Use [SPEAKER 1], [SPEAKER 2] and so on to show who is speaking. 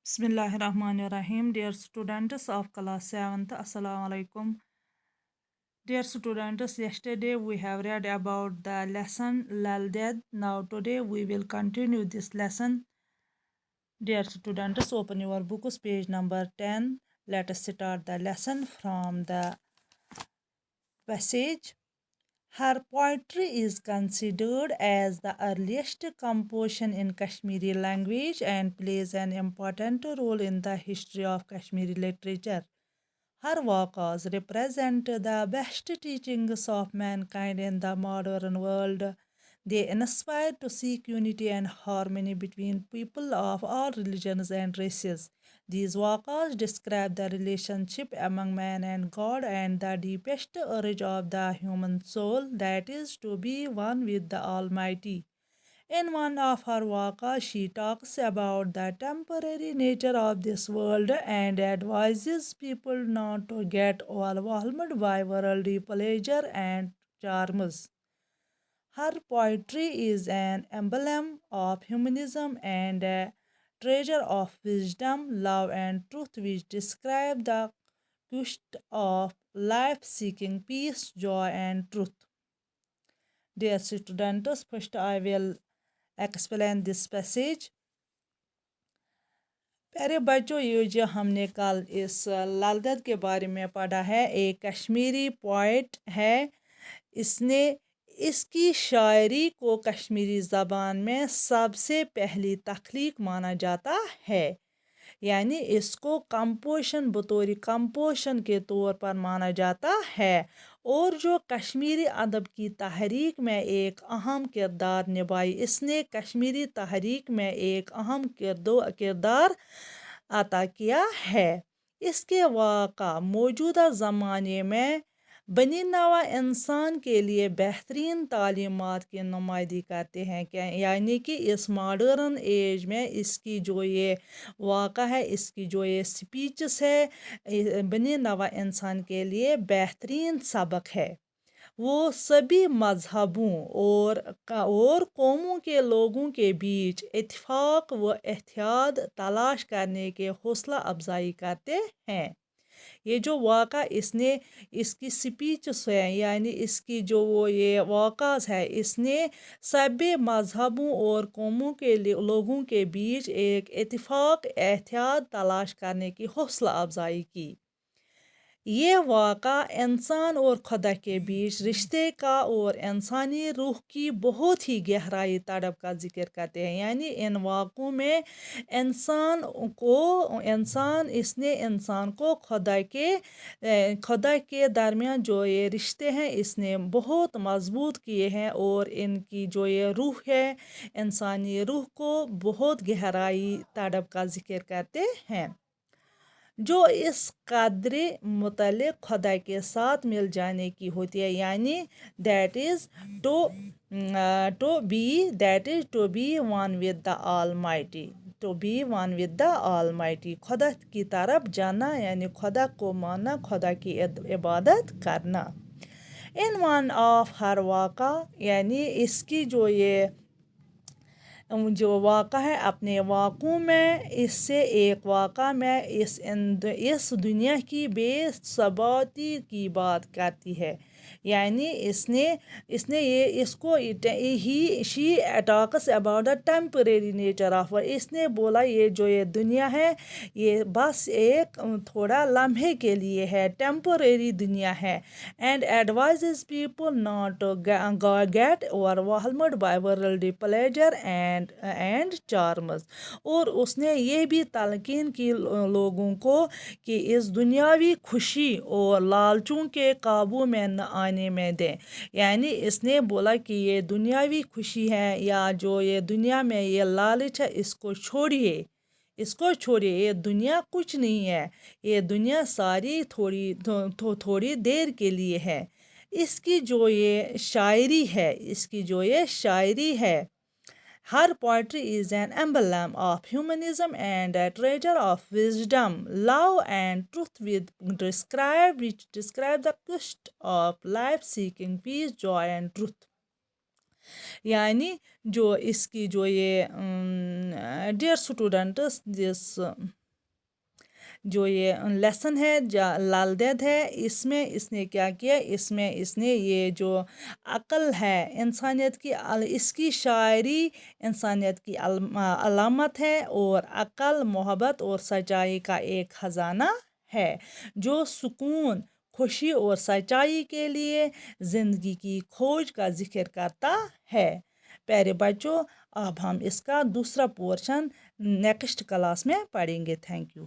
[SPEAKER 1] Bismillahirrahmanirrahim. Dear students of class 7th, Assalamu alaikum. Dear students, yesterday we have read about the lesson Lal Dead. Now today we will continue this lesson. Dear students, open your books, page number 10. Let us start the lesson from the passage. Her poetry is considered as the earliest composition in Kashmiri language and plays an important role in the history of Kashmiri literature. Her works represent the best teachings of mankind in the modern world. They inspire to seek unity and harmony between people of all religions and races. These works describe the relationship among man and God and the deepest urge of the human soul, that is, to be one with the Almighty. In one of her works, she talks about the temporary nature of this world and advises people not to get overwhelmed by worldly pleasure and charms. Her poetry is an emblem of humanism and a treasure of wisdom, love, and truth, which describe the quest of life seeking peace, joy, and truth. Dear students, first I will explain this passage. प्यारे बच्चों, ये जो हमने कल इस लाल दद के बारे में पढ़ा है, एक कश्मीरी पोइट है। इसने इसकी शायरी को कश्मीरी ज़बान में सबसे पहली तख्लीक माना जाता है, यानी इसको कंपोशन बतौर कंपोशन के तौर पर माना जाता है, और जो कश्मीरी अदब की तहरीक में एक अहम किरदार निभाई। इसने कश्मीरी तहरीक में एक अहम किरदार अता किया है। इसके वाक़ा मौजूदा ज़माने में बनी नवा इंसान के लिए बेहतरीन तालीमात की नुमाइंदगी करते हैं, क्या यानी कि इस मॉडर्न एज में इसकी जो ये वाक़ा है, इसकी जो ये स्पीचस है, बनी नवा इंसान के लिए बेहतरीन सबक है। वो सभी मजहबों और कौमों के लोगों के बीच इत्तेफाक व इत्तेहाद तलाश करने के हौसला अफजाई करते हैं। ये जो वाक़ा इसने इसकी स्पीचस है, यानी इसकी जो वो ये वाक़ास है, इसने सभी मजहबों और कौमों के लोगों के बीच एक इत्तेफाक एहतियात तलाश करने की हौसला अफजाई की। ये वाक़ा इंसान और खुदा के बीच रिश्ते का और इंसानी रूह की बहुत ही गहराई तड़प का जिक्र करते हैं, यानी इन वाक़ों में इसने इंसान को खुदा के दरमियान जो ये रिश्ते हैं, इसने बहुत मजबूत किए हैं, और इनकी जो ये रूह है, इंसानी रूह को बहुत गहराई तड़प का जिक्र करते हैं। जो इस कदर मुतल्लिक़ खुदा के साथ मिल जाने की होती है, यानी that is to be one with the almighty, to be one with the almighty, खुदा की तरफ जाना, यानी खुदा को मानना, खुदा की इबादत करना। इन वन ऑफ हर वाक़ा, यानी इसकी जो ये जो वाक़ा है, अपने वाक़ों में इससे एक वाक़ा में इस दुनिया की बेसबाती की बात करती है, यानी इसने ये इसको she talks about the temporary nature of, इसने बोला ये जो ये दुनिया है, ये बस एक थोड़ा लम्हे के लिए है, टेम्परेरी दुनिया है। And advises people not to get overwhelmed by worldly pleasure and charms, और उसने ये भी तलकीन की लोगों को कि इस दुनियावी खुशी और लालचों के काबू में न आने में दें, यानी इसने बोला कि ये दुनियावी खुशी है या जो ये दुनिया में ये लालच है, इसको छोड़िए, ये दुनिया कुछ नहीं है, ये दुनिया सारी थोड़ी देर के लिए है। इसकी जो ये शायरी है, her poetry is an emblem of humanism and a treasure of wisdom, love, and truth, which describe the quest of life seeking peace, joy, and truth. یعنی جو اس کی جو یہ ڈیئر اسٹوڈنٹس جو یہ لیسن ہے لال دید ہے، اس میں اس نے کیا کیا، اس میں اس نے یہ جو عقل ہے انسانیت کی، اس کی شاعری انسانیت کی علامت ہے، اور عقل، محبت اور سچائی کا ایک خزانہ ہے جو سکون، خوشی اور سچائی کے لیے زندگی کی کھوج کا ذکر کرتا ہے۔ پیارے بچوں، اب ہم اس کا دوسرا پورشن نیکسٹ کلاس میں پڑھیں گے۔ Thank you.